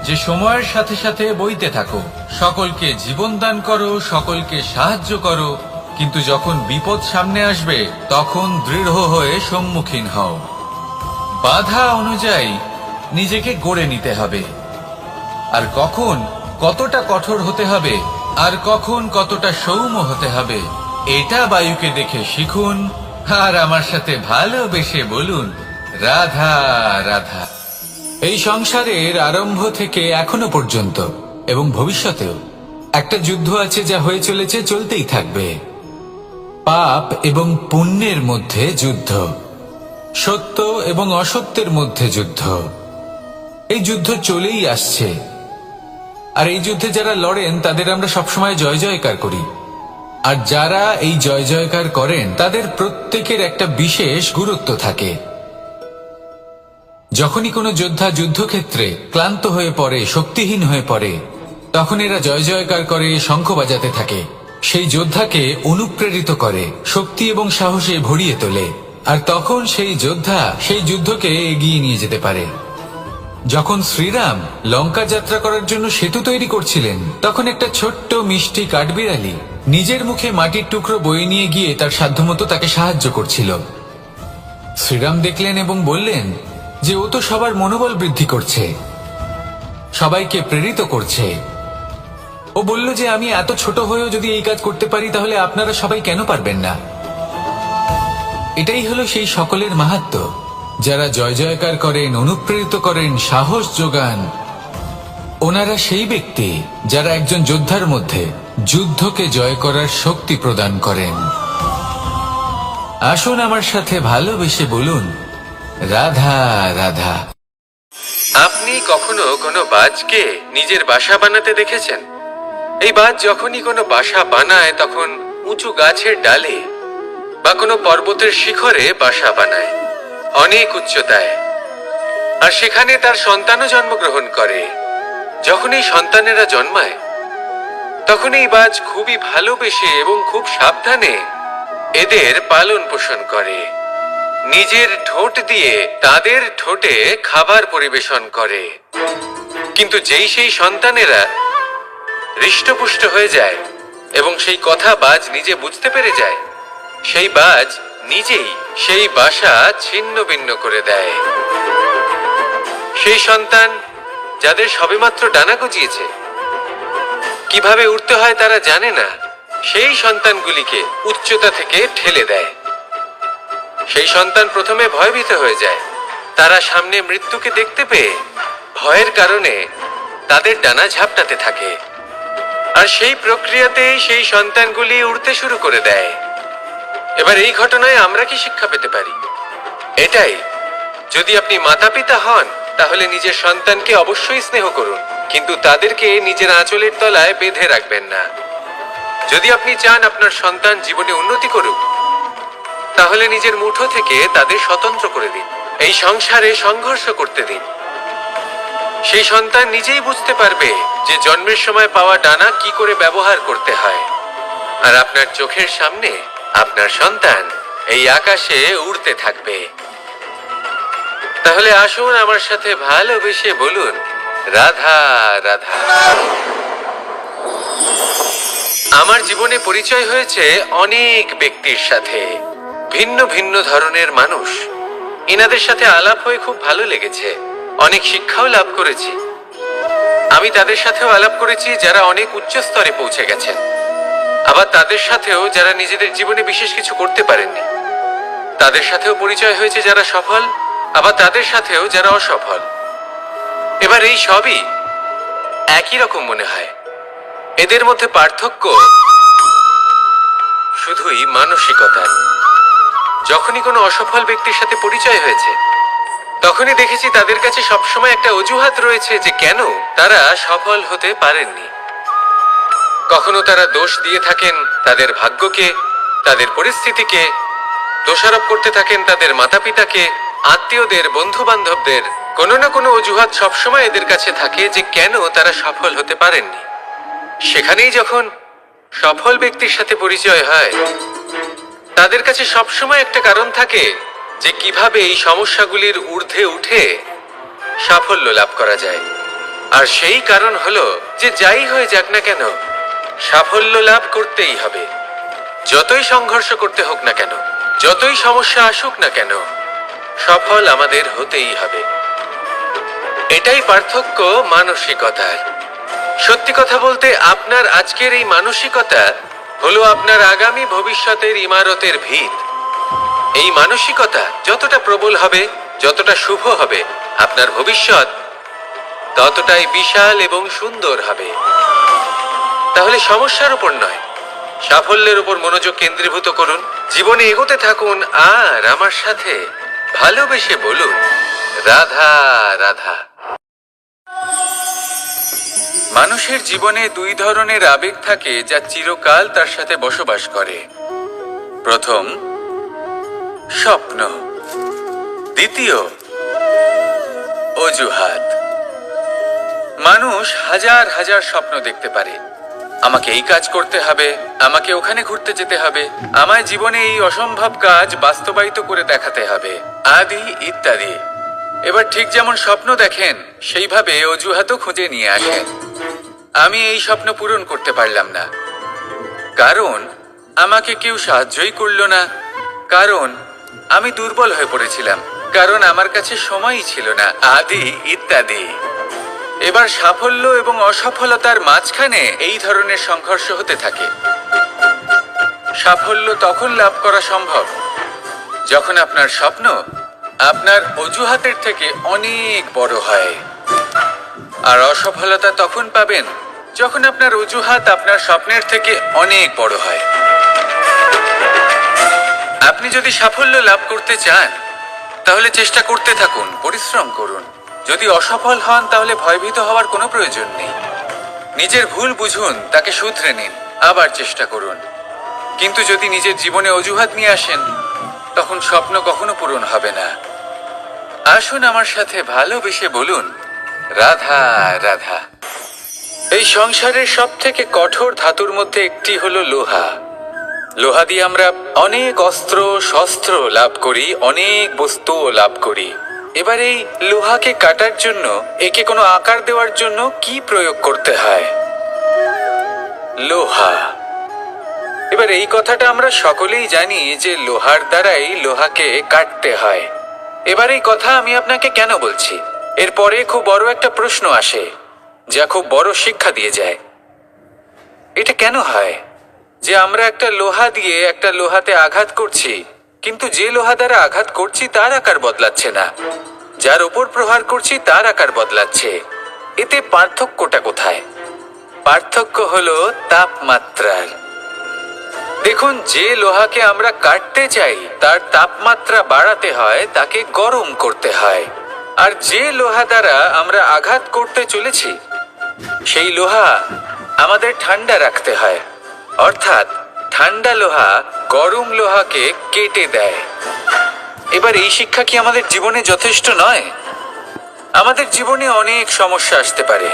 যে সময়ের সাথে সাথে বইতে থাকো, সকলকে জীবন দান করো, সকলকে সাহায্য করো, কিন্তু যখন বিপদ সামনে আসবে তখন দৃঢ় হয়ে সম্মুখীন হও। বাধা অনুযায়ী নিজেকে গড়ে নিতে হবে, আর কখন কতটা কঠোর হতে হবে আর কখন কতটা সৌম্য হতে হবে এটা বায়ুকে দেখে শিখুন, আর আমার সাথে ভালোবেসে বলুন রাধা রাধা। এই সংসারের আরম্ভ থেকে এখনো পর্যন্ত এবং ভবিষ্যতেও একটা যুদ্ধ আছে, যা হয়ে চলেছে, চলতেই থাকবে। পাপ এবং পুণ্যের মধ্যে যুদ্ধ, সত্য এবং অসত্যের মধ্যে যুদ্ধ। এই যুদ্ধ চলেই আসছে, আর এই যুদ্ধে যারা লড়েন তাদের আমরা সবসময় জয় জয়কার করি। আর যারা এই জয় জয়কার করেন তাদের প্রত্যেকের একটা বিশেষ গুরুত্ব থাকে। যখনই কোনো যোদ্ধা যুদ্ধক্ষেত্রে ক্লান্ত হয়ে পড়ে, শক্তিহীন হয়ে পড়ে, তখন এরা জয় জয়কার করে, শঙ্খ বাজাতে থাকে, সেই যোদ্ধাকে অনুপ্রেরিত করে, শক্তি এবং সাহসে ভরিয়ে তোলে, আর তখন সেই যোদ্ধা সেই যুদ্ধকে এগিয়ে নিয়ে যেতে পারে। যখন শ্রীরাম লঙ্কা যাত্রা করার জন্য সেতু তৈরি করছিলেন, তখন একটা ছোট্ট মিষ্টি কাঠবিড়ালি নিজের মুখে মাটির টুকরো বয়ে নিয়ে গিয়ে তার সাধ্যমতো তাকে সাহায্য করছিল। শ্রীরাম দেখলেন এবং বললেন যে ও তো সবার মনোবল বৃদ্ধি করছে, সবাইকে প্রেরিত করছে। ও বলল যে আমি এত ছোট হয়েও যদি এই কাজ করতে পারি, তাহলে আপনারা সবাই কেন পারবেন না? এটাই হলো সেই সকলের মাহাত্ম্য, যারা জয় জয়কার করেন, অনুপ্রেরিত করেন, সাহস যোগান। ওনারা সেই ব্যক্তি যারা একজন যোদ্ধার মধ্যে যুদ্ধকে জয় করার শক্তি প্রদান করেন। আসুন আমার সাথে ভালোবেসে বলুন রাধা রাধা। আপনি কখনো কোনো বাজকে নিজের বাসা বানাতে দেখেছেন? এই বাজ যখনই কোনো বাসা বানায় তখন উঁচু গাছের ডালে বা কোনো পর্বতের শিখরে বাসা বানায়, অনেক উচ্চতায়, আর সেখানে তার সন্তানও জন্মগ্রহণ করে। যখন এই সন্তানেরা জন্মায় তখন এই বাজ খুবই ভালোবেসে এবং খুব সাবধানে এদের পালন পোষণ করে, নিজের ঠোঁট দিয়ে তাদের ঠোঁটে খাবার পরিবেশন করে। কিন্তু যেই সেই সন্তানেরা হৃষ্টপুষ্ট হয়ে যায় এবং সেই কথা বাজ নিজে বুঝতে পেরে যায়, সেই বাজ নিজেই সেই বাসা ছিন্ন ভিন্ন করে দেয়। সেই সন্তান যাদের সবেমাত্র ডানা গজিয়েছে, কিভাবে উড়তে হয় তারা জানে না, সেই সন্তানগুলিকে উচ্চতা থেকে ঠেলে দেয়। সেই সন্তান প্রথমে ভয়ভীত হয়ে যায়, তারা সামনে মৃত্যুকে দেখতে পেয়ে ভয়ের কারণে তাদের ডানা ঝাপটাতে থাকে, আর সেই প্রক্রিয়াতেই সেই সন্তানগুলি উড়তে শুরু করে দেয়। এবার এই ঘটনায় আমরা কি শিক্ষা পেতে পারি? এটাই, যদি আপনি মাতা পিতা হন তাহলে নিজের সন্তানকে অবশ্যই স্নেহ করুন, কিন্তু তাদেরকে নিজের আঁচলের তলায় বেঁধে রাখবেন না। যদি আপনি চান আপনার সন্তান জীবনে উন্নতি করুক, তাহলে নিজের মুঠো থেকে তাদের স্বতন্ত্র করে দিন, এই সংসারে সংঘর্ষ করতে দিন। সেই সন্তান নিজেই বুঝতে পারবে যে জন্মের সময় পাওয়া ডানা কি করে ব্যবহার করতে হয়, আর আপনার চোখের সামনে আপনার সন্তান এই আকাশে উড়তে থাকবে। তাহলে আসুন আমার সাথে ভালোবেসে বলুন রাধা রাধা। আমার জীবনে পরিচয় হয়েছে অনেক ব্যক্তির সাথে, ভিন্ন ভিন্ন ধরনের মানুষ। এনাদের সাথে আলাপ হয়ে খুব ভালো লেগেছে, অনেক শিক্ষাও লাভ করেছি। আমি তাদের সাথেও আলাপ করেছি যারা অনেক উচ্চ স্তরে পৌঁছে গেছেন, আবার তাদের সাথেও যারা নিজেদের জীবনে বিশেষ কিছু করতে পারেননি। তাদের সাথেও পরিচয় হয়েছে যারা সফল, আবার তাদের সাথেও যারা অসফল। এবার এই সবই একই রকম মনে হয়, এদের মধ্যে পার্থক্য শুধুই মানসিকতার। যখনই কোনো অসফল ব্যক্তির সাথে পরিচয় হয়েছে, তখনই দেখেছি তাদের কাছে সবসময় একটা অজুহাত রয়েছে যে কেন তারা সফল হতে পারেননি। কখনো তারা দোষ দিয়ে থাকেন তাদের ভাগ্যকে, তাদের পরিস্থিতিকে, দোষারোপ করতে থাকেন তাদের মাতা পিতাকে, আত্মীয়দের, বন্ধু বান্ধবদের। কোনো না কোনো অজুহাত সবসময় এদের কাছে থাকে যে কেন তারা সফল হতে পারেননি। সেখানেই যখন সফল ব্যক্তির সাথে পরিচয় হয়, তাদের কাছে সবসময় একটা কারণ থাকে যে কিভাবে এই সমস্যাগুলির ঊর্ধ্বে উঠে সাফল্য লাভ করা যায়। আর সেই কারণ হলো যে যাই হয়ে যাক না কেন, সাফল্য লাভ করতেই হবে। যতই সংঘর্ষ করতে হোক না কেন, যতই সমস্যা আসুক না কেন, সফল আমাদের হতেই হবে। এটাই পার্থক্য মানসিকতার। সত্যি কথা বলতে আপনার আজকের এই মানসিকতা হলো আপনার আগামী ভবিষ্যতের ইমারতের ভিত। এই মানসিকতা যতটা প্রবল হবে, যতটা শুভ হবে, আপনার ভবিষ্যৎ ততটাই বিশাল এবং সুন্দর হবে। তাহলে সমস্যার উপর নয়, সাফল্যের উপর মনোযোগ কেন্দ্রীভূত করুন, জীবনে এগোতে থাকুন, আর আমার সাথে ভালোবেসে বলুন, রাধা রাধা। মানুষের জীবনে দুই ধরনের আবেগ থাকে যা চিরকাল তার সাথে বসবাস করে। প্রথম, স্বপ্ন। দ্বিতীয়, অজুহাত। মানুষ হাজার হাজার স্বপ্ন দেখতে পারে। আমাকে এই কাজ করতে হবে, আমাকে ওখানে ঘুরতে যেতে হবে, আমায় জীবনে এই অসম্ভব কাজ বাস্তবায়িত করে দেখাতে হবে, আদি ইত্যাদি। এবার ঠিক যেমন স্বপ্ন দেখেন, সেইভাবে অজুহাতও খুঁজে নিয়ে আসেন। আমি এই স্বপ্ন পূরণ করতে পারলাম না, কারণ আমাকে কেউ সাহায্যই করলো না, কারণ আমি দুর্বল হয়ে পড়েছিলাম, কারণ আমার কাছে সময়ই ছিল না, আদি ইত্যাদি। এবার সাফল্য এবং অসফলতার মাঝখানে এই ধরনের সংঘর্ষ হতে থাকে। সাফল্য তখন লাভ করা সম্ভব যখন আপনার স্বপ্ন আপনার অজুহাতের থেকে অনেক বড় হয়, আর অসফলতা তখন পাবেন যখন আপনার অজুহাত আপনার স্বপ্নের থেকে অনেক বড় হয়। আপনি যদি সাফল্য লাভ করতে চান, তাহলে চেষ্টা করতে থাকুন, পরিশ্রম করুন। যদি অসফল হন, তাহলে ভয়ভীত হওয়ার কোনো প্রয়োজন নেই। নিজের ভুল বুঝুন, তাকে শুধরে নিন, আবার চেষ্টা করুন। কিন্তু যদি নিজের জীবনে অজুহাত নিয়ে আসেন, তখন স্বপ্ন কখনো পূরণ হবে না। আসুন আমার সাথে ভালোবেসে বলুন, রাধা রাধা। এই সংসারের সব থেকে কঠোর ধাতুর মধ্যে একটি হলো লোহা। লোহা দিয়ে আমরা অনেক অস্ত্র শস্ত্র লাভ করি, অনেক বস্তুও লাভ করি। এবার এই লোহাকে কাটার জন্য, একে কোনো আকার দেওয়ার জন্য কি প্রয়োগ করতে হয়? লোহা। এবার এই কথাটা আমরা সকলেই জানি যে লোহার দ্বারাই লোহাকে কাটতে হয়। এবার এই কথা আমি আপনাকে কেন বলছি? এরপরে খুব বড় একটা প্রশ্ন আসে, যা খুব বড় শিক্ষা দিয়ে যায়। এটা কেন হয় যে আমরা একটা লোহা দিয়ে একটা লোহাতে আঘাত করছি, কিন্তু যে লোহা দ্বারা আঘাত করছি তার আকার বদলাচ্ছে না, যার ওপর প্রহার করছি তার আকার বদলাচ্ছে? এতে পার্থক্যটা কোথায়? পার্থক্য হলো তাপমাত্রার। দেখুন, যে লোহাকে আমরা কাটতে চাই তার তাপমাত্রা বাড়াতে হয়, তাকে গরম করতে হয়। আর যে লোহা দ্বারা আমরা আঘাত করতে চলেছি, সেই লোহা আমাদের ঠান্ডা রাখতে হয়। অর্থাৎ ঠান্ডা লোহা গরম লোহাকে কেটে দেয়। এবার এই শিক্ষা কি আমাদের জীবনে যথেষ্ট নয়? আমাদের জীবনে অনেক সমস্যা আসতে পারে,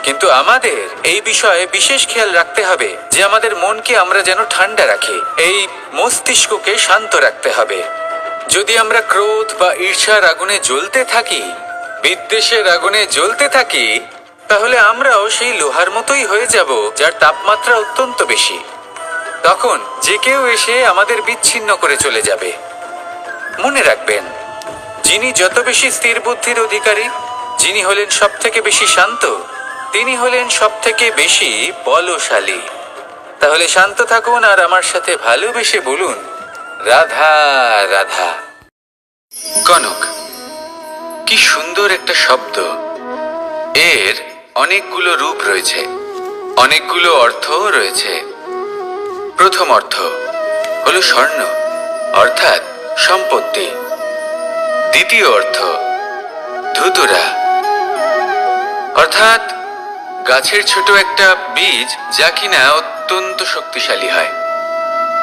কিন্তু আমাদের এই বিষয়ে বিশেষ খেয়াল রাখতে হবে যে আমাদের মনকে আমরা যেন ঠান্ডা রাখি, এই মস্তিষ্ককে শান্ত রাখতে হবে। যদি আমরা ক্রোধ বা ঈর্ষার আগুনে জ্বলতে থাকি, বিদ্বেষের আগুনে জ্বলতে থাকি, তাহলে আমরাও সেই লোহার মতোই হয়ে যাব, যার তাপমাত্রা অত্যন্ত বেশি। তখন যে কেউ এসে আমাদের বিচ্ছিন্ন করে চলে যাবে। মনে রাখবেন, যিনি যত বেশি স্থির বুদ্ধির অধিকারী, যিনি হলেন সব থেকে বেশি শান্ত, তিনি হলেন সব থেকে বেশি বলশালী। তাহলে শান্ত থাকুন আর আমার সাথে ভালোবেসে বলুন, রাধা রাধা। কনক, কি সুন্দর একটা শব্দ। এর অনেকগুলো রূপ রয়েছে, অনেকগুলো অর্থও রয়েছে। প্রথম অর্থ হলো স্বর্ণ, অর্থাৎ সম্পত্তি। দ্বিতীয় অর্থ ধুতুরা, অর্থাৎ গাছের ছোট একটা বীজ, যা কিনা অত্যন্ত শক্তিশালী হয়।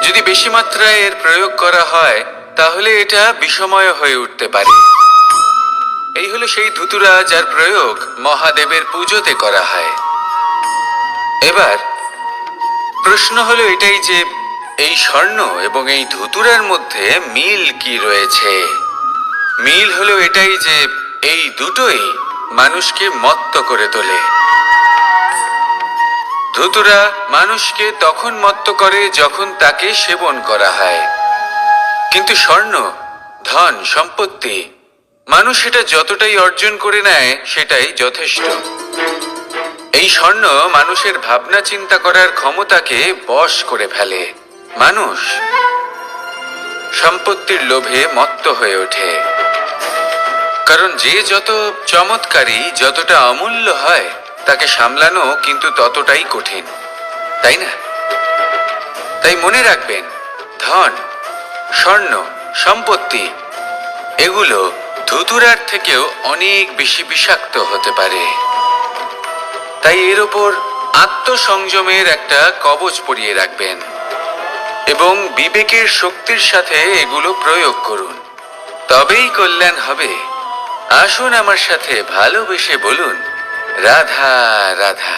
যদি বেশি মাত্রায় এর প্রয়োগ করা হয়, তাহলে এটা বিষময় হয়ে উঠতে পারে। এই হলো সেই ধুতুরা যার প্রয়োগ মহাদেবের পুজোতে করা হয়। এবার প্রশ্ন হলো এটাই যে এই স্বর্ণ এবং এই ধুতুরার মধ্যে মিল কি রয়েছে? মিল হলো এটাই যে এই দুটোই মানুষকে মত্ত করে তোলে। ধুতুরা মানুষকে তখন মত্ত করে যখন তাকে সেবন করা হয়, কিন্তু স্বর্ণ, ধন, সম্পত্তি, মানুষ এটা যতটাই অর্জন করে নেয় সেটাই যথেষ্ট। এই স্বর্ণ মানুষের ভাবনা চিন্তা করার ক্ষমতাকে বশ করে ফেলে। মানুষ সম্পত্তির লোভে মত্ত হয়ে ওঠে, কারণ যে যত চমৎকারী, যতটা অমূল্য হয়, তাকে সামলানো কিন্তু ততটাই কঠিন, তাই না? তাই মনে রাখবেন, ধন, স্বর্ণ, সম্পত্তি এগুলো ধুতুরার থেকেও অনেক বেশি বিষাক্ত হতে পারে। তাই এর ওপর আত্মসংযমের একটা কবচ পরিয়ে রাখবেন এবং বিবেকের শক্তির সাথে এগুলো প্রয়োগ করুন, তবেই কল্যাণ হবে। আসুন আমার সাথে ভালোবেসে বলুন, রাধা রাধা।